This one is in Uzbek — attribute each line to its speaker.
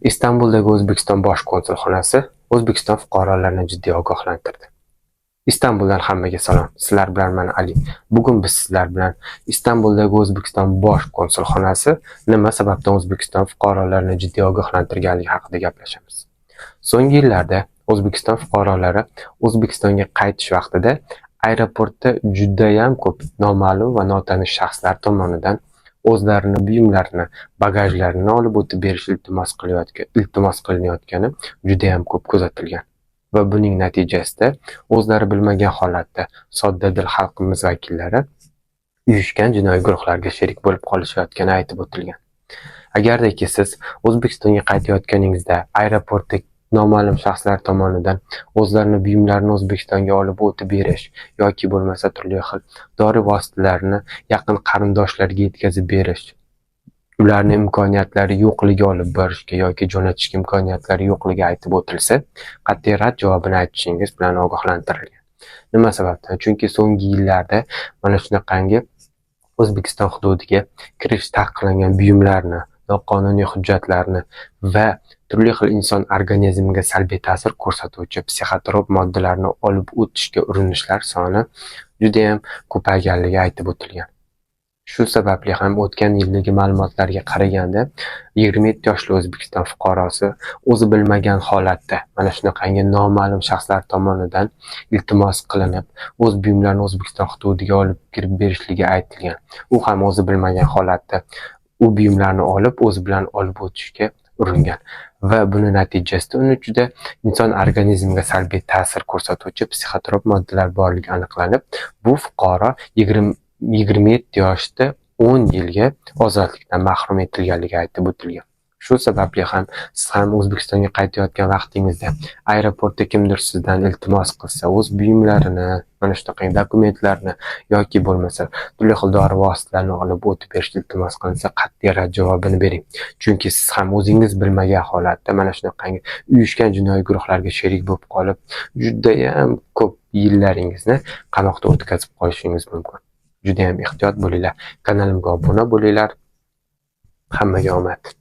Speaker 1: Istanbuldagi O'zbekiston bosh konsulxonasi O'zbekiston fuqarolarini jiddiy ogohlantirdi. Istanbuldan hammaga salom. Sizlar bilan men Ali. Bugun biz sizlar bilan Istanbuldagi O'zbekiston bosh konsulxonasi nima sababdan O'zbekiston fuqarolarini jiddiy ogohlantirganligi haqida gaplashamiz. So'nggi yillarda O'zbekiston fuqarolari O'zbekistonga qaytish vaqtida aeroportda juda ham ko'p noma'lum va notanish shaxslar tomonidan o'zlarini buyumlarini, bagajlarini olib o'tib berish iltimos qilinayotgani juda ham ko'p kuzatilgan. Va buning natijasida o'zlari bilmagan holatda soddadil xalqimiz vakillari uyushgan jinoiy guruhlarga sherik bo'lib qolishayotgani aytib o'tilgan. Agarki siz O'zbekistonga qaytayotganingizda aeroportda noma'lum shaxslar tomonidan o'zlarini buyumlarini O'zbekistonga olib o'tib berish yoki bo'lmasa turli xil dori vositalarini yaqin qarindoshlarga yetkazib berish, ularni imkoniyatlari yo'qligi olib borishga yoki jo'natishga imkoniyatlari yo'qligi aytib o'tilsa, qat'iy rad javobini aytishingiz bilan ogohlantirilgan. Nima sababdan? Chunki so'nggi yillarda mana shunaqangi O'zbekiston hududiga kirish taqiqlangan buyumlarni, noqonuniy hujjatlarni va turli xil inson organizmiga salbiy ta'sir ko'rsatuvchi psixotrop moddalarni olib o'tishga urinishlar soni juda ham ko'payganligi aytib o'tilgan. Shu sababli ham o'tgan yildagi ma'lumotlarga qaraganda 27 yoshli O'zbekiston fuqarosi o'zi bilmagan holatda mana shunaqangi noma'lum shaxslar tomonidan iltimos qilinib, o'z buyumlarini O'zbekiston hududiga olib kirib berishligi aytilgan. U ham o'zi bilmagan holatda u buyumlarni olib o'zi bilan olib o'tishga uringan va buni natijasida uni juda inson organizmiga salbiy ta'sir ko'rsatuvchi psixotrop moddalar borligi aniqlanib, bu fuqaro 27 yoshda 10 yilga ozodlikdan mahrum etilganligi aytib o'tilgan. Shu sababli ham siz ham O'zbekistonga qaytayotgan vaqtingizda aeroportda kimdir sizdan iltimos qilsa, o'z buyumlarini, mana shunaqa dokumentlarni yoki bo'lmasa turli xil dori vositalarini olib o'tib berish iltimos qilinsa, qat'iy rad javobini bering. Chunki siz ham o'zingiz bilmagan holatda mana shunaqangi uyushgan jinoiy guruhlarga sherik bo'lib qolib, juda ham ko'p yillaringizni qamoqda o'tkazib qolishingiz mumkin. Juda ham ehtiyot bo'linglar. Kanalimga obuna bo'linglar. Hammaga omad.